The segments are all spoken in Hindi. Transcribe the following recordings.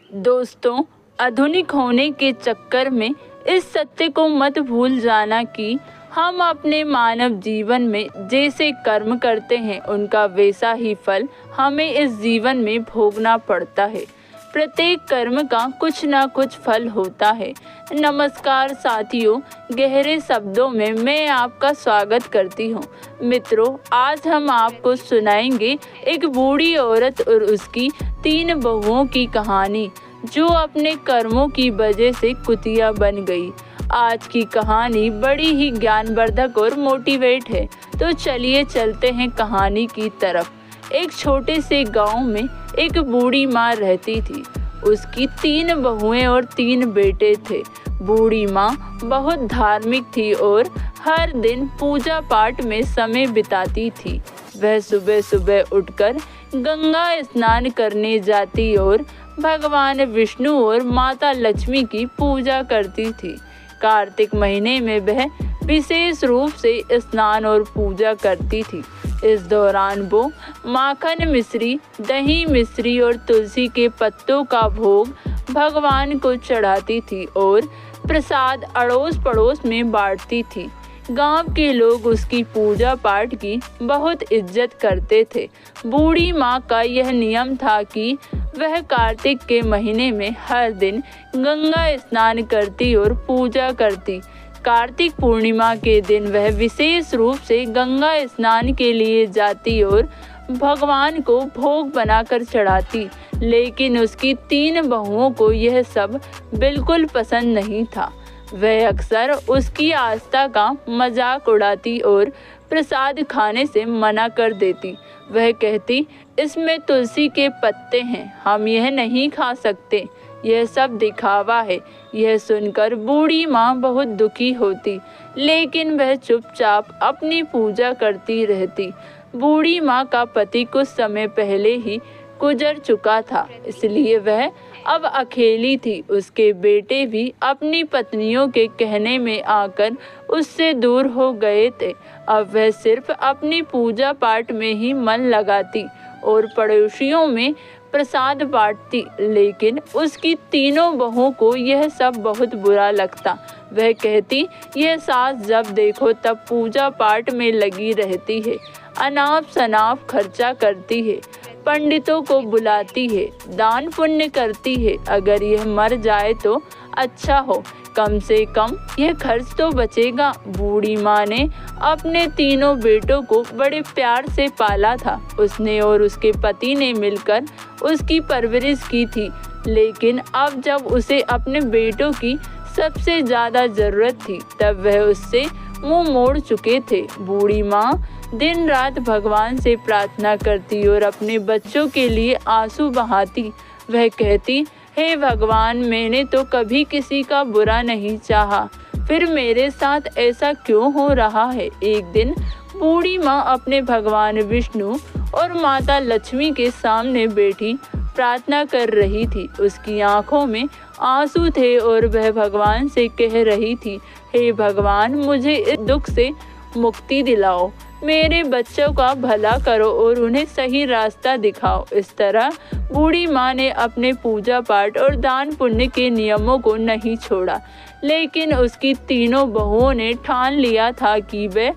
दोस्तों, आधुनिक होने के चक्कर में इस सत्य को मत भूल जाना कि हम अपने मानव जीवन में जैसे कर्म करते हैं उनका वैसा ही फल हमें इस जीवन में भोगना पड़ता है। प्रत्येक कर्म का कुछ ना कुछ फल होता है। नमस्कार साथियों, गहरे शब्दों में मैं आपका स्वागत करती हूँ। मित्रों, आज हम आपको सुनाएंगे एक बूढ़ी औरत और उसकी 3 बहुओं की कहानी जो अपने कर्मों की वजह से कुतिया बन गई। आज की कहानी बड़ी ही ज्ञानवर्धक और मोटिवेट है, तो चलिए चलते हैं कहानी की तरफ। एक छोटे से गांव में एक बूढ़ी माँ रहती थी। उसकी 3 बहुएं और 3 बेटे थे। बूढ़ी माँ बहुत धार्मिक थी और हर दिन पूजा पाठ में समय बिताती थी। वह सुबह सुबह उठकर गंगा स्नान करने जाती और भगवान विष्णु और माता लक्ष्मी की पूजा करती थी। कार्तिक महीने में वह विशेष रूप से स्नान और पूजा करती थी। इस दौरान वो माखन मिश्री, दही मिश्री और तुलसी के पत्तों का भोग भगवान को चढ़ाती थी और प्रसाद अड़ोस पड़ोस में बांटती थी। गांव के लोग उसकी पूजा पाठ की बहुत इज्जत करते थे। बूढ़ी माँ का यह नियम था कि वह कार्तिक के महीने में हर दिन गंगा स्नान करती और पूजा करती। कार्तिक पूर्णिमा के दिन वह विशेष रूप से गंगा स्नान के लिए जाती और भगवान को भोग बनाकर चढ़ाती। लेकिन उसकी 3 बहुओं को यह सब बिल्कुल पसंद नहीं था। वह अक्सर उसकी आस्था का मजाक उड़ाती और प्रसाद खाने से मना कर देती। वह कहती, इसमें तुलसी के पत्ते हैं, हम यह नहीं खा सकते, यह सब दिखावा है। यह सुनकर बूढ़ी माँ बहुत दुखी होती, लेकिन वह चुपचाप अपनी पूजा करती रहती। बूढ़ी माँ का पति कुछ समय पहले ही गुजर चुका था, इसलिए वह अब अकेली थी। उसके बेटे भी अपनी पत्नियों के कहने में आकर उससे दूर हो गए थे। अब वह सिर्फ अपनी पूजा पाठ में ही मन लगाती और पड़ोसियों में प्रसाद बांटती। लेकिन उसकी 3 बहुओं को यह सब बहुत बुरा लगता। वह कहती, यह सास जब देखो तब पूजा पाठ में लगी रहती है, अनाप शनाप खर्चा करती है, पंडितों को बुलाती है, दान पुण्य करती है। अगर यह मर जाए तो अच्छा हो, कम से कम यह खर्च तो बचेगा। बूढ़ी माँ ने अपने 3 बेटों को बड़े प्यार से पाला था। उसने और उसके पति ने मिलकर उसकी परवरिश की थी। लेकिन अब जब उसे अपने बेटों की सबसे ज़्यादा ज़रूरत थी, तब वह उससे मुंह मोड़ चुके थे। बूढ़ी माँ दिन रात भगवान से प्रार्थना करती और अपने बच्चों के लिए आंसू बहाती। वह कहती, हे भगवान, मैंने तो कभी किसी का बुरा नहीं चाहा, फिर मेरे साथ ऐसा क्यों हो रहा है। एक दिन बूढ़ी माँ अपने भगवान विष्णु और माता लक्ष्मी के सामने बैठी प्रार्थना कर रही थी। उसकी आंखों में आंसू थे और वह भगवान से कह रही थी, हे भगवान, मुझे इस दुख से मुक्ति दिलाओ, मेरे बच्चों का भला करो और उन्हें सही रास्ता दिखाओ। इस तरह बूढ़ी माँ ने अपने पूजा पाठ और दान पुण्य के नियमों को नहीं छोड़ा। लेकिन उसकी 3 बहुओं ने ठान लिया था कि वह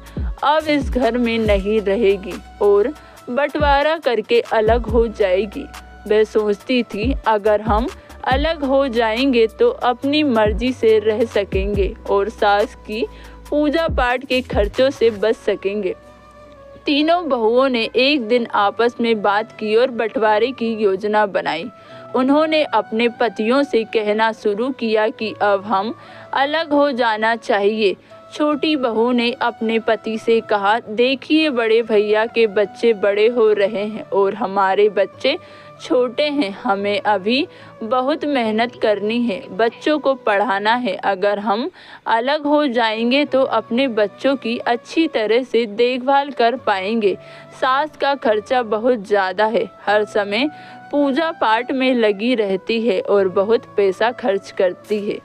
अब इस घर में नहीं रहेगी और बंटवारा करके अलग हो जाएगी। वह सोचती थी, अगर हम अलग हो जाएंगे तो अपनी मर्जी से रह सकेंगे और सास की पूजा पाठ के खर्चों से बच सकेंगे। 3 बहुओं ने एक दिन आपस में बात की और बंटवारे की योजना बनाई। उन्होंने अपने पतियों से कहना शुरू किया कि अब हम अलग हो जाना चाहिए। छोटी बहू ने अपने पति से कहा, देखिए, बड़े भैया के बच्चे बड़े हो रहे हैं और हमारे बच्चे छोटे हैं, हमें अभी बहुत मेहनत करनी है, बच्चों को पढ़ाना है। अगर हम अलग हो जाएंगे तो अपने बच्चों की अच्छी तरह से देखभाल कर पाएंगे। सास का खर्चा बहुत ज़्यादा है, हर समय पूजा पाठ में लगी रहती है और बहुत पैसा खर्च करती है।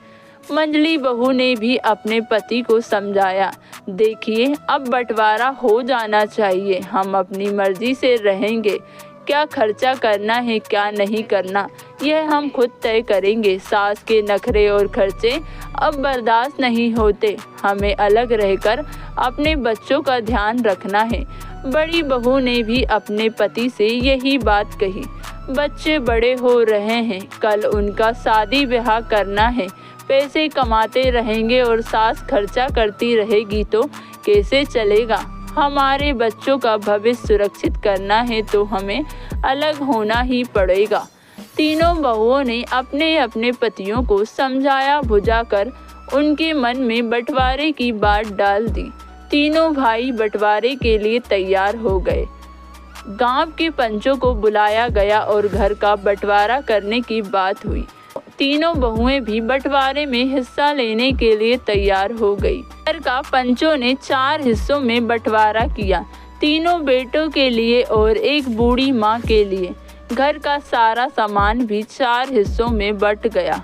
मंझली बहू ने भी अपने पति को समझाया, देखिए, अब बंटवारा हो जाना चाहिए, हम अपनी मर्जी से रहेंगे, क्या खर्चा करना है क्या नहीं करना, यह हम खुद तय करेंगे। सास के नखरे और खर्चे अब बर्दाश्त नहीं होते। हमें अलग रहकर अपने बच्चों का ध्यान रखना है। बड़ी बहू ने भी अपने पति से यही बात कही। बच्चे बड़े हो रहे हैं, कल उनका शादी ब्याह करना है। पैसे कमाते रहेंगे और सास खर्चा करती रहेगी तो कैसे चलेगा। हमारे बच्चों का भविष्य सुरक्षित करना है तो हमें अलग होना ही पड़ेगा। तीनों बहुओं ने अपने अपने पतियों को समझाया बुझाकर उनके मन में बंटवारे की बात डाल दी। तीनों भाई बंटवारे के लिए तैयार हो गए। गांव के पंचों को बुलाया गया और घर का बंटवारा करने की बात हुई। तीनों बहुएं भी बंटवारे में हिस्सा लेने के लिए तैयार हो गई। घर का पंचों ने 4 हिस्सों में बंटवारा किया, तीनों बेटों के लिए और एक बूढ़ी माँ के लिए। घर का सारा सामान भी 4 हिस्सों में बंट गया।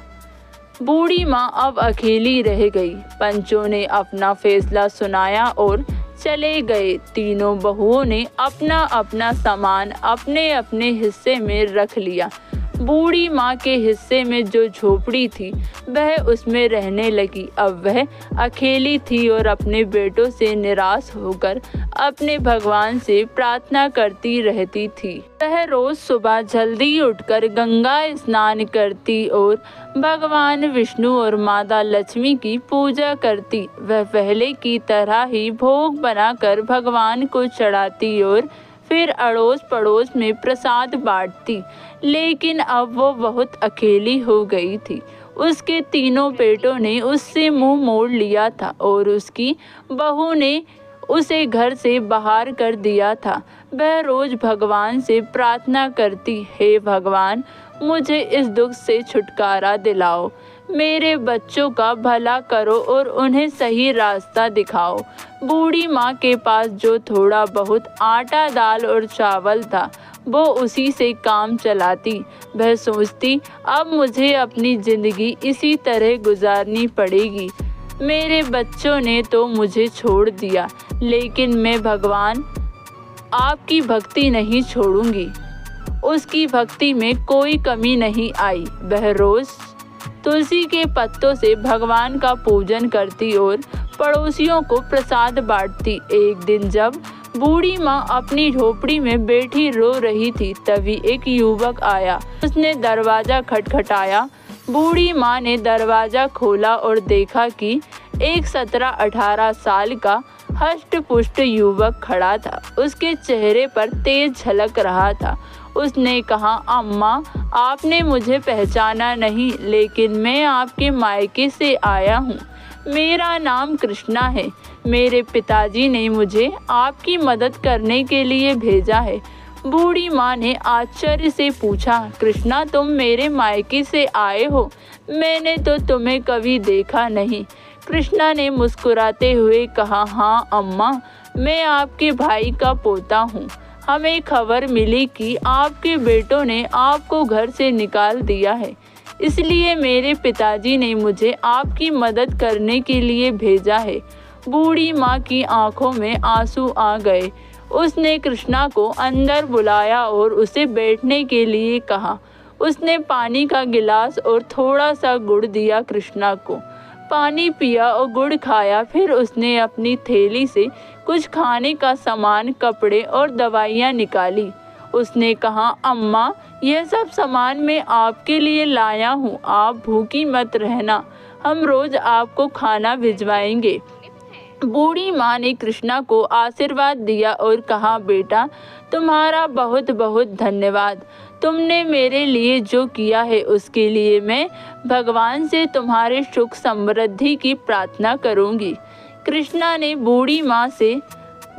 बूढ़ी माँ अब अकेली रह गई। पंचों ने अपना फैसला सुनाया और चले गए। तीनों बहुओं ने अपना अपना सामान अपने अपने हिस्से में रख लिया। बूढ़ी माँ के हिस्से में जो झोपड़ी थी वह उसमें रहने लगी। अब वह अकेली थी और अपने बेटों से निराश होकर अपने भगवान से प्रार्थना करती रहती थी। वह रोज सुबह जल्दी उठकर गंगा स्नान करती और भगवान विष्णु और माता लक्ष्मी की पूजा करती। वह पहले की तरह ही भोग बनाकर भगवान को चढ़ाती और फिर अड़ोस पड़ोस में प्रसाद बांटती। लेकिन अब वो बहुत अकेली हो गई थी। उसके तीनों बेटों ने उससे मुंह मोड़ लिया था और उसकी बहू ने उसे घर से बाहर कर दिया था। वह रोज भगवान से प्रार्थना करती, हे भगवान, मुझे इस दुख से छुटकारा दिलाओ, मेरे बच्चों का भला करो और उन्हें सही रास्ता दिखाओ। बूढ़ी माँ के पास जो थोड़ा बहुत आटा दाल और चावल था वो उसी से काम चलाती। वह सोचती, अब मुझे अपनी ज़िंदगी इसी तरह गुजारनी पड़ेगी। मेरे बच्चों ने तो मुझे छोड़ दिया, लेकिन मैं भगवान आपकी भक्ति नहीं छोड़ूंगी। उसकी भक्ति में कोई कमी नहीं आई। वह रोज़ तुलसी के पत्तों से भगवान का पूजन करती और पड़ोसियों को प्रसाद बांटती। एक दिन जब बूढ़ी माँ अपनी झोपड़ी में बैठी रो रही थी, तभी एक युवक आया। उसने दरवाज़ा खटखटाया। बूढ़ी माँ ने दरवाज़ा खोला और देखा कि एक 17-18 साल का हष्ट पुष्ट युवक खड़ा था। उसके चेहरे पर तेज झलक रहा था। उसने कहा, अम्मा, आपने मुझे पहचाना नहीं, लेकिन मैं आपके मायके से आया हूँ। मेरा नाम कृष्णा है। मेरे पिताजी ने मुझे आपकी मदद करने के लिए भेजा है। बूढ़ी माँ ने आश्चर्य से पूछा, कृष्णा, तुम मेरे मायके से आए हो? मैंने तो तुम्हें कभी देखा नहीं। कृष्णा ने मुस्कुराते हुए कहा, हाँ अम्मा, मैं आपके भाई का पोता हूँ। हमें खबर मिली कि आपके बेटों ने आपको घर से निकाल दिया है, इसलिए मेरे पिताजी ने मुझे आपकी मदद करने के लिए भेजा है। बूढ़ी माँ की आंखों में आंसू आ गए। उसने कृष्णा को अंदर बुलाया और उसे बैठने के लिए कहा। उसने पानी का गिलास और थोड़ा सा गुड़ दिया। कृष्णा को पानी पिया और गुड़ खाया। फिर उसने अपनी थैली से कुछ खाने का सामान, कपड़े और दवाइयाँ निकाली। उसने कहा, अम्मा, यह सब सामान मैं आपके लिए लाया हूँ। आप भूखी मत रहना, हम रोज़ आपको खाना भिजवाएंगे। बूढ़ी माँ ने कृष्णा को आशीर्वाद दिया और कहा, बेटा, तुम्हारा बहुत बहुत धन्यवाद। तुमने मेरे लिए जो किया है उसके लिए मैं भगवान से तुम्हारे सुख समृद्धि की प्रार्थना करूँगी। कृष्णा ने बूढ़ी माँ से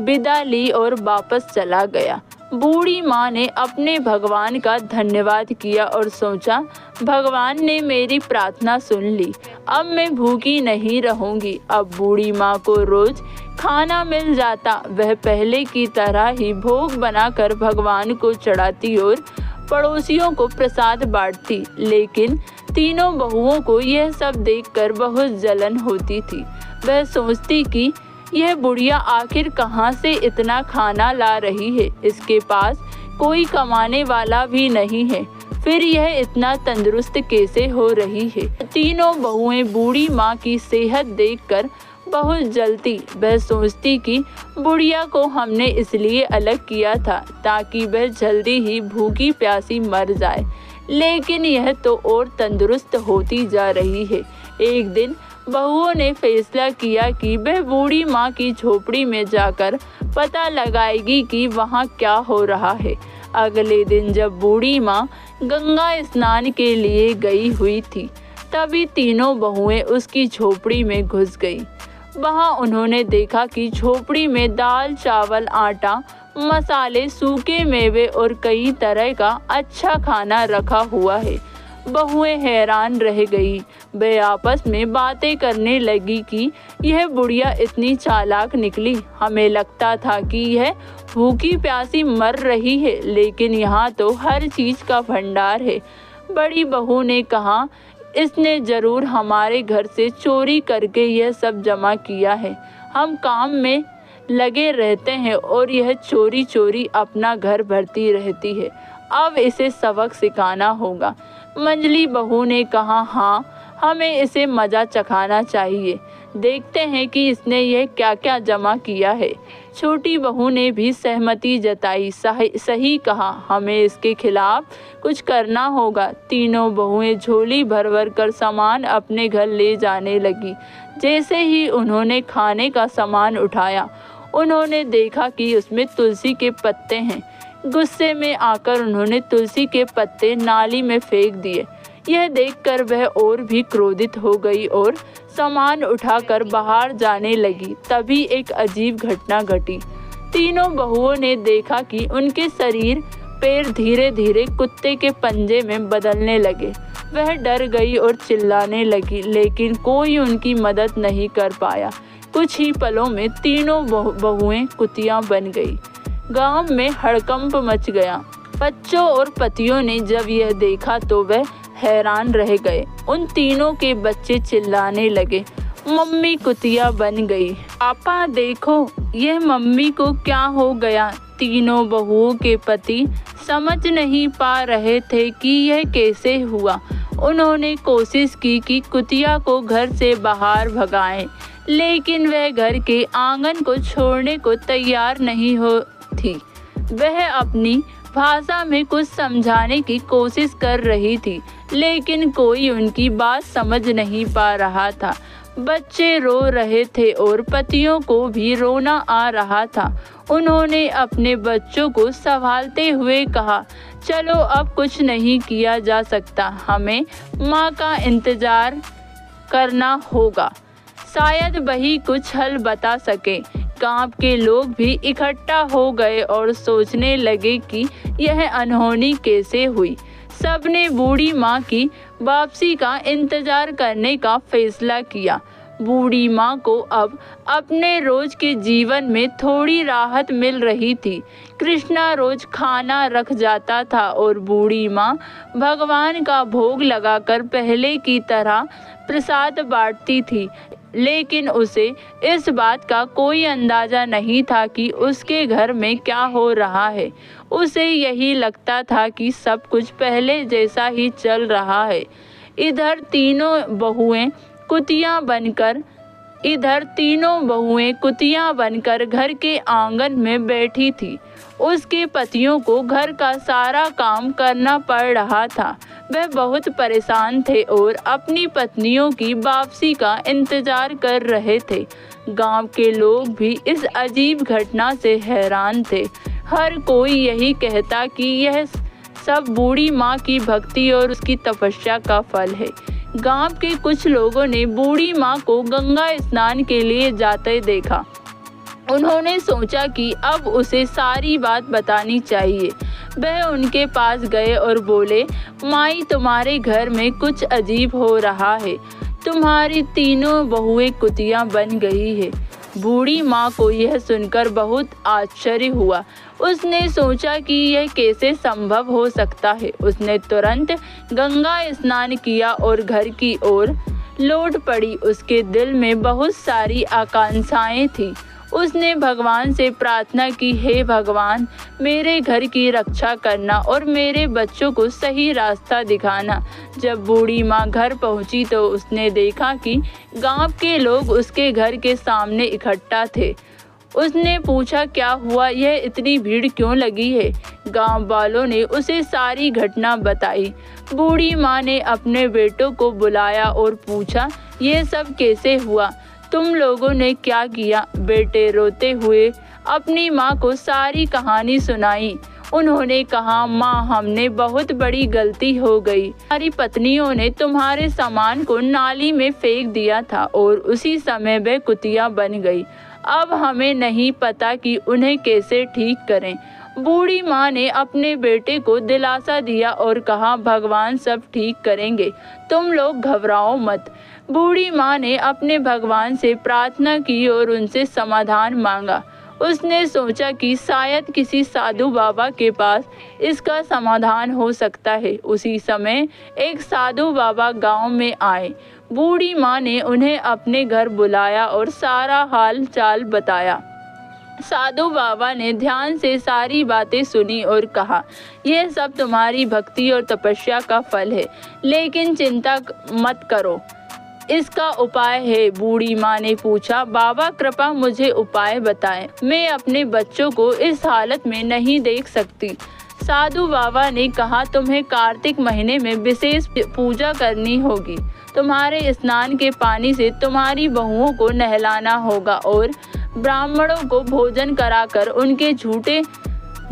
विदा ली और वापस चला गया। बूढ़ी माँ ने अपने भगवान का धन्यवाद किया और सोचा, भगवान ने मेरी प्रार्थना सुन ली, अब मैं भूखी नहीं रहूँगी। अब बूढ़ी माँ को रोज़ खाना मिल जाता। वह पहले की तरह ही भोग बनाकर भगवान को चढ़ाती और पड़ोसियों को प्रसाद बांटती। लेकिन तीनों बहुओं को यह सब देखकर बहुत जलन होती थी। वह सोचती कि यह बुढ़िया आखिर कहाँ से इतना खाना ला रही है, इसके पास कोई कमाने वाला भी नहीं है, फिर यह इतना तंदुरुस्त कैसे हो रही है। तीनों बहुएं बूढ़ी माँ की सेहत देखकर बहुत जलती। वह सोचती कि बुढ़िया को हमने इसलिए अलग किया था ताकि वह जल्दी ही भूखी प्यासी मर जाए, लेकिन यह तो और तंदुरुस्त होती जा रही है। एक दिन बहुओं ने फैसला किया कि वह बूढ़ी माँ की झोपड़ी में जाकर पता लगाएगी कि वहाँ क्या हो रहा है। अगले दिन जब बूढ़ी माँ गंगा स्नान के लिए गई हुई थी, तभी तीनों बहुएं उसकी झोपड़ी में घुस गईं। वहाँ उन्होंने देखा कि झोपड़ी में दाल, चावल, आटा, मसाले, सूखे मेवे और कई तरह का अच्छा खाना रखा हुआ है। बहुएं हैरान रह गई। वे आपस में बातें करने लगी कि यह बुढ़िया इतनी चालाक निकली। हमें लगता था कि यह भूखी प्यासी मर रही है, लेकिन यहाँ तो हर चीज़ का भंडार है। बड़ी बहू ने कहा, इसने ज़रूर हमारे घर से चोरी करके यह सब जमा किया है। हम काम में लगे रहते हैं और यह चोरी चोरी अपना घर भरती रहती है। अब इसे सबक सिखाना होगा। मंझली बहू ने कहा, हाँ, हमें इसे मज़ा चखाना चाहिए। देखते हैं कि इसने यह क्या क्या जमा किया है। छोटी बहू ने भी सहमति जताई। सही कहा, हमें इसके खिलाफ कुछ करना होगा। तीनों बहुएं झोली भर भर कर सामान अपने घर ले जाने लगी। जैसे ही उन्होंने खाने का सामान उठाया, उन्होंने देखा कि उसमें तुलसी के पत्ते हैं। गुस्से में आकर उन्होंने तुलसी के पत्ते नाली में फेंक दिए। यह देखकर वह और भी क्रोधित हो गई और सामान उठाकर बाहर जाने लगी। तभी एक अजीब घटना घटी। तीनों बहुओं ने देखा कि उनके शरीर पैर धीरे धीरे कुत्ते के पंजे में बदलने लगे। वह डर गई और चिल्लाने लगी, लेकिन कोई उनकी मदद नहीं कर पाया। कुछ ही पलों में तीनों बहुएं कुतियां बन गई। गांव में हड़कंप मच गया। बच्चों और पतियों ने जब यह देखा तो वह हैरान रह गए। उन तीनों के बच्चे चिल्लाने लगे, मम्मी कुतिया बन गई। पापा देखो, यह मम्मी को क्या हो गया। तीनों बहुओं के पति समझ नहीं पा रहे थे कि यह कैसे हुआ। उन्होंने कोशिश की कि कुतिया को घर से बाहर भगाएं, लेकिन वह घर के आंगन को छोड़ने को तैयार नहीं हो थी। वह अपनी भाषा में कुछ समझाने की कोशिश कर रही थी, लेकिन कोई उनकी बात समझ नहीं पा रहा था। बच्चे रो रहे थे और पतियों को भी रोना आ रहा था। उन्होंने अपने बच्चों को संभालते हुए कहा, चलो अब कुछ नहीं किया जा सकता, हमें माँ का इंतज़ार करना होगा। शायद वही कुछ हल बता सके। गांव के लोग भी इकट्ठा हो गए और सोचने लगे कि यह अनहोनी कैसे हुई। सबने बूढ़ी माँ की वापसी का इंतज़ार करने का फैसला किया। बूढ़ी माँ को अब अपने रोज के जीवन में थोड़ी राहत मिल रही थी। कृष्णा रोज खाना रख जाता था और बूढ़ी माँ भगवान का भोग लगाकर पहले की तरह प्रसाद बांटती थी, लेकिन उसे इस बात का कोई अंदाज़ा नहीं था कि उसके घर में क्या हो रहा है। उसे यही लगता था कि सब कुछ पहले जैसा ही चल रहा है। इधर तीनों बहुएं कुतियां बनकर घर के आंगन में बैठी थी। उसके पतियों को घर का सारा काम करना पड़ रहा था। वह बहुत परेशान थे और अपनी पत्नियों की वापसी का इंतजार कर रहे थे। गांव के लोग भी इस अजीब घटना से हैरान थे। हर कोई यही कहता कि यह सब बूढ़ी माँ की भक्ति और उसकी तपस्या का फल है। गांव के कुछ लोगों ने बूढ़ी माँ को गंगा स्नान के लिए जाते देखा। उन्होंने सोचा कि अब उसे सारी बात बतानी चाहिए। वह उनके पास गए और बोले, माई, तुम्हारे घर में कुछ अजीब हो रहा है। तुम्हारी तीनों बहुएं कुतियां बन गई है। बूढ़ी माँ को यह सुनकर बहुत आश्चर्य हुआ। उसने सोचा कि यह कैसे संभव हो सकता है। उसने तुरंत गंगा स्नान किया और घर की ओर लौट पड़ी। उसके दिल में बहुत सारी आकांक्षाएं थी। उसने भगवान से प्रार्थना की, हे भगवान, मेरे घर की रक्षा करना और मेरे बच्चों को सही रास्ता दिखाना। जब बूढ़ी माँ घर पहुँची तो उसने देखा कि गांव के लोग उसके घर के सामने इकट्ठा थे। उसने पूछा, क्या हुआ, यह इतनी भीड़ क्यों लगी है? गांव वालों ने उसे सारी घटना बताई। बूढ़ी माँ ने अपने बेटों को बुलाया और पूछा, यह सब कैसे हुआ? तुम लोगों ने क्या किया? बेटे रोते हुए अपनी माँ को सारी कहानी सुनाई। उन्होंने कहा, माँ, हमने बहुत बड़ी गलती हो गई। हमारी पत्नियों ने तुम्हारे सामान को नाली में फेंक दिया था और उसी समय वह कुतिया बन गई। अब हमें नहीं पता कि उन्हें कैसे ठीक करें। बूढ़ी माँ ने अपने बेटे को दिलासा दिया और कहा, भगवान सब ठीक करेंगे, तुम लोग घबराओ मत। बूढ़ी माँ ने अपने भगवान से प्रार्थना की और उनसे समाधान मांगा। उसने सोचा कि शायद किसी साधु बाबा के पास इसका समाधान हो सकता है। उसी समय एक साधु बाबा गांव में आए। बूढ़ी माँ ने उन्हें अपने घर बुलाया और सारा हाल चाल बताया। साधु बाबा ने ध्यान से सारी बातें सुनी और कहा, यह सब तुम्हारी भक्ति और तपस्या का फल है, लेकिन चिंता मत करो, इसका उपाय है। बूढ़ी माँ ने पूछा, बाबा कृपा मुझे उपाय बताएं, मैं अपने बच्चों को इस हालत में नहीं देख सकती। साधु बाबा ने कहा, तुम्हें कार्तिक महीने में विशेष पूजा करनी होगी। तुम्हारे स्नान के पानी से तुम्हारी बहुओं को नहलाना होगा और ब्राह्मणों को भोजन कराकर उनके झूठे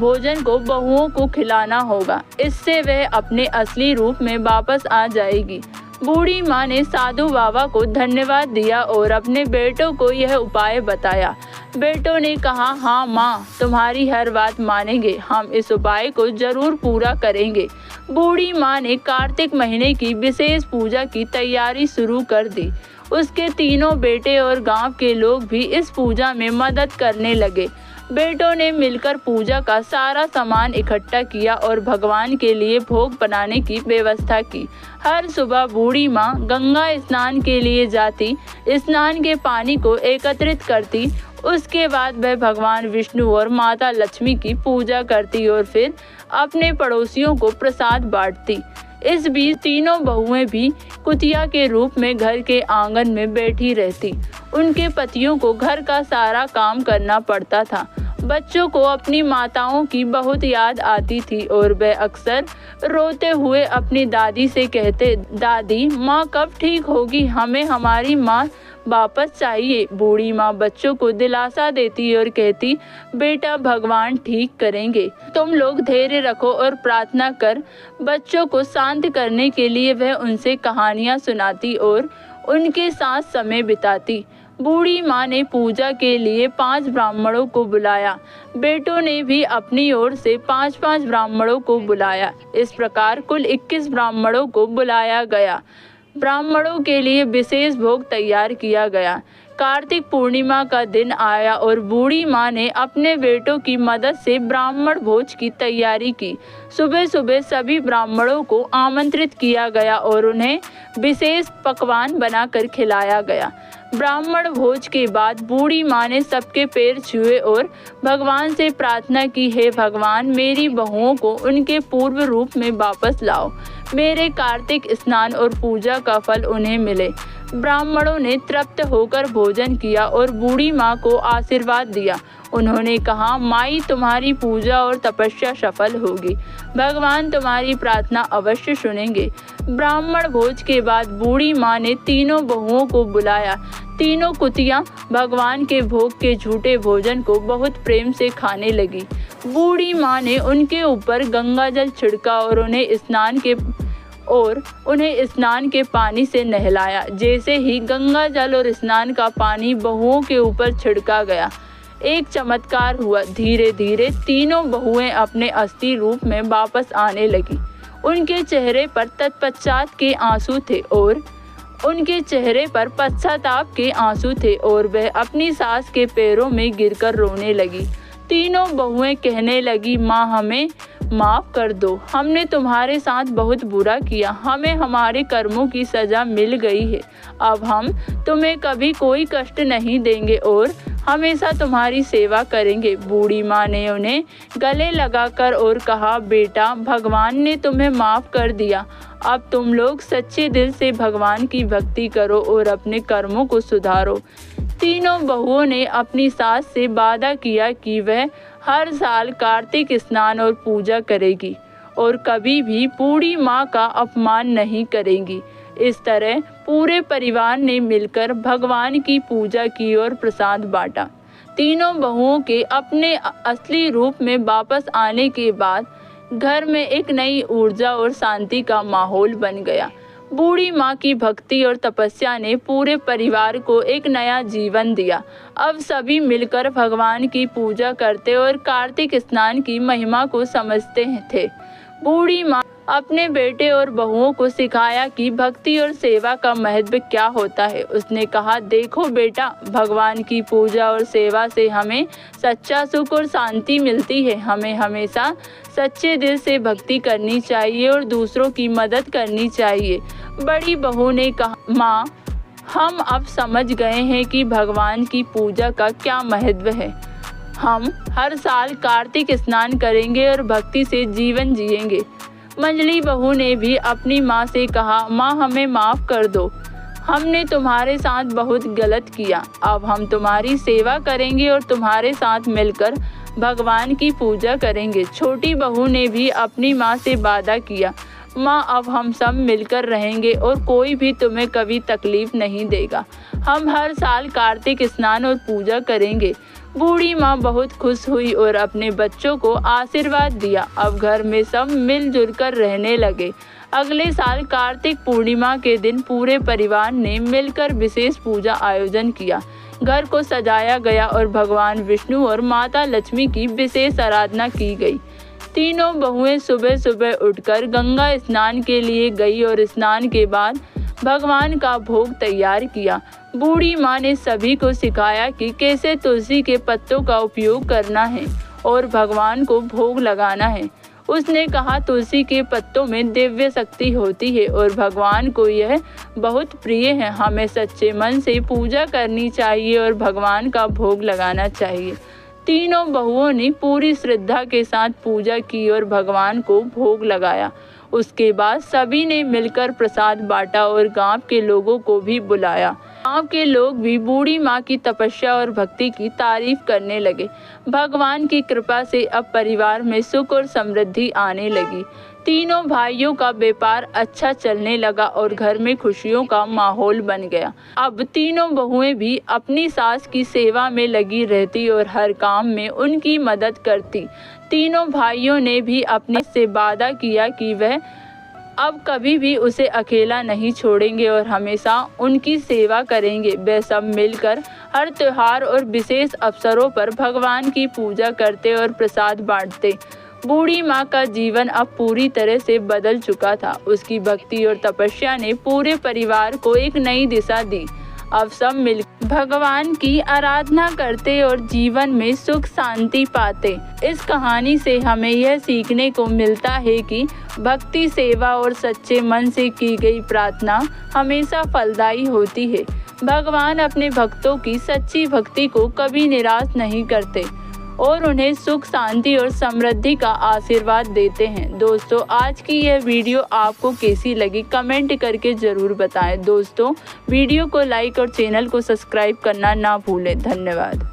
भोजन को बहुओं को खिलाना होगा। इससे वह अपने असली रूप में वापस आ जाएगी। बूढ़ी माँ ने साधु बाबा को धन्यवाद दिया और अपने बेटों को यह उपाय बताया। बेटों ने कहा, हाँ माँ, तुम्हारी हर बात मानेंगे, हम इस उपाय को जरूर पूरा करेंगे। बूढ़ी माँ ने कार्तिक महीने की विशेष पूजा की तैयारी शुरू कर दी। उसके तीनों बेटे और गांव के लोग भी इस पूजा में मदद करने लगे। बेटों ने मिलकर पूजा का सारा सामान इकट्ठा किया और भगवान के लिए भोग बनाने की व्यवस्था की। हर सुबह बूढ़ी माँ गंगा स्नान के लिए जाती, स्नान के पानी को एकत्रित करती। उसके बाद वह भगवान विष्णु और माता लक्ष्मी की पूजा करती और फिर अपने पड़ोसियों को प्रसाद बांटती। इस बीच तीनों बहुएं भी कुतिया के रूप में घर के आंगन में बैठी रहती। उनके पतियों को घर का सारा काम करना पड़ता था। बच्चों को अपनी माताओं की बहुत याद आती थी और वे अक्सर रोते हुए अपनी दादी से कहते, दादी, माँ कब ठीक होगी? हमें हमारी माँ वापस चाहिए। बूढ़ी माँ बच्चों को दिलासा देती और कहती, बेटा, भगवान ठीक करेंगे, तुम लोग धैर्य रखो और प्रार्थना कर। बच्चों को शांत करने के लिए वह उनसे कहानियाँ सुनाती और उनके साथ समय बिताती। बूढ़ी माँ ने पूजा के लिए 5 ब्राह्मणों को बुलाया। बेटों ने भी अपनी ओर से 5-5 ब्राह्मणों को बुलाया। इस प्रकार कुल 21 ब्राह्मणों को बुलाया गया। ब्राह्मणों के लिए विशेष भोग तैयार किया गया। कार्तिक पूर्णिमा का दिन आया और बूढ़ी माँ ने अपने बेटों की मदद से ब्राह्मण भोज की तैयारी की। सुबह सुबह सभी ब्राह्मणों को आमंत्रित किया गया और उन्हें विशेष पकवान बनाकर खिलाया गया। ब्राह्मण भोज के बाद बूढ़ी माँ ने सबके पैर छुए और भगवान से प्रार्थना की, हे भगवान, मेरी बहुओं को उनके पूर्व रूप में वापस लाओ। मेरे कार्तिक स्नान और पूजा का फल उन्हें मिले। ब्राह्मणों ने तृप्त होकर भोजन किया और बूढ़ी माँ को आशीर्वाद दिया। उन्होंने कहा, माई, तुम्हारी पूजा और तपस्या सफल होगी। भगवान तुम्हारी प्रार्थना अवश्य सुनेंगे। ब्राह्मण भोज के बाद बूढ़ी माँ ने तीनों बहुओं को बुलाया। तीनों कुतियाँ भगवान के भोग के झूठे भोजन को बहुत प्रेम से खाने लगी। बूढ़ी माँ ने उनके ऊपर गंगा जल छिड़का और उन्हें स्नान के पानी से नहलाया। जैसे ही गंगा जल और स्नान का पानी बहुओं के ऊपर छिड़का गया, एक चमत्कार हुआ। धीरे धीरे तीनों बहुएं अपने असली रूप में वापस आने लगी। उनके चेहरे पर तत्पश्चात के आंसू थे और पश्चाताप के आंसू थे और वह अपनी सास के पैरों में गिरकर रोने लगी। तीनों बहुएं कहने लगी, माँ, हमें माफ़ कर दो, हमने तुम्हारे साथ बहुत बुरा किया, हमें हमारे कर्मों की सज़ा मिल गई है। अब हम तुम्हें कभी कोई कष्ट नहीं देंगे और हमेशा तुम्हारी सेवा करेंगे। बूढ़ी माँ ने उन्हें गले लगाकर और कहा, बेटा, भगवान ने तुम्हें माफ़ कर दिया। अब तुम लोग सच्चे दिल से भगवान की भक्ति करो और अपने कर्मों को सुधारो। तीनों बहुओं ने अपनी सास से वादा किया कि वह हर साल कार्तिक स्नान और पूजा करेगी और कभी भी बूढ़ी माँ का अपमान नहीं करेंगी। इस तरह पूरे परिवार ने मिलकर भगवान की पूजा की और प्रसाद बांटा। तीनों बहुओं के अपने असली रूप में वापस आने के बाद घर में एक नई ऊर्जा और शांति का माहौल बन गया। बूढ़ी माँ की भक्ति और तपस्या ने पूरे परिवार को एक नया जीवन दिया। अब सभी मिलकर भगवान की पूजा करते और कार्तिक स्नान की महिमा को समझते थे। बूढ़ी माँ अपने बेटे और बहुओं को सिखाया कि भक्ति और सेवा का महत्व क्या होता है। उसने कहा, देखो बेटा, भगवान की पूजा और सेवा से हमें सच्चा सुख और शांति मिलती है। हमें हमेशा सच्चे दिल से भक्ति करनी चाहिए और दूसरों की मदद करनी चाहिए। बड़ी बहू ने कहा, माँ, हम अब समझ गए हैं कि भगवान की पूजा का क्या महत्व है। हम हर साल कार्तिक स्नान करेंगे और भक्ति से जीवन जिएंगे। मंझली बहू ने भी अपनी माँ से कहा, माँ, हमें माफ़ कर दो, हमने तुम्हारे साथ बहुत गलत किया। अब हम तुम्हारी सेवा करेंगे और तुम्हारे साथ मिलकर भगवान की पूजा करेंगे। छोटी बहू ने भी अपनी माँ से वादा किया, माँ, अब हम सब मिलकर रहेंगे और कोई भी तुम्हें कभी तकलीफ नहीं देगा। हम हर साल कार्तिक स्नान और पूजा करेंगे। बूढ़ी माँ बहुत खुश हुई और अपने बच्चों को आशीर्वाद दिया। अब घर में सब मिलजुल कर रहने लगे। अगले साल कार्तिक पूर्णिमा के दिन पूरे परिवार ने मिलकर विशेष पूजा आयोजन किया। घर को सजाया गया और भगवान विष्णु और माता लक्ष्मी की विशेष आराधना की गई। तीनों बहुएं सुबह सुबह उठकर गंगा स्नान के लिए गई और स्नान के बाद भगवान का भोग तैयार किया। बूढ़ी माँ ने सभी को सिखाया कि कैसे तुलसी के पत्तों का उपयोग करना है और भगवान को भोग लगाना है। उसने कहा, तुलसी के पत्तों में दिव्य शक्ति होती है और भगवान को यह बहुत प्रिय है। हमें सच्चे मन से पूजा करनी चाहिए और भगवान का भोग लगाना चाहिए। तीनों बहुओं ने पूरी श्रद्धा के साथ पूजा की और भगवान को भोग लगाया। उसके बाद सभी ने मिलकर प्रसाद बांटा और गांव के लोगों को भी बुलाया। गांव के लोग भी बूढ़ी माँ की तपस्या और भक्ति की तारीफ करने लगे। भगवान की कृपा से अब परिवार में सुख और समृद्धि आने लगी। तीनों भाइयों का व्यापार अच्छा चलने लगा और घर में खुशियों का माहौल बन गया। अब तीनों बहुएं भी अपनी सास की सेवा में लगी रहती और हर काम में उनकी मदद करती। तीनों भाइयों ने भी अपने से वादा किया कि वह अब कभी भी उसे अकेला नहीं छोड़ेंगे और हमेशा उनकी सेवा करेंगे। वे सब मिलकर हर त्योहार और विशेष अवसरों पर भगवान की पूजा करते और प्रसाद बांटते। बूढ़ी माँ का जीवन अब पूरी तरह से बदल चुका था। उसकी भक्ति और तपस्या ने पूरे परिवार को एक नई दिशा दी। अब सब मिलकर भगवान की आराधना करते और जीवन में सुख शांति पाते। इस कहानी से हमें यह सीखने को मिलता है कि भक्ति, सेवा और सच्चे मन से की गई प्रार्थना हमेशा फलदायी होती है। भगवान अपने भक्तों की सच्ची भक्ति को कभी निराश नहीं करते और उन्हें सुख, शांति और समृद्धि का आशीर्वाद देते हैं। दोस्तों, आज की यह वीडियो आपको कैसी लगी कमेंट करके ज़रूर बताएं। दोस्तों, वीडियो को लाइक और चैनल को सब्सक्राइब करना ना भूलें। धन्यवाद।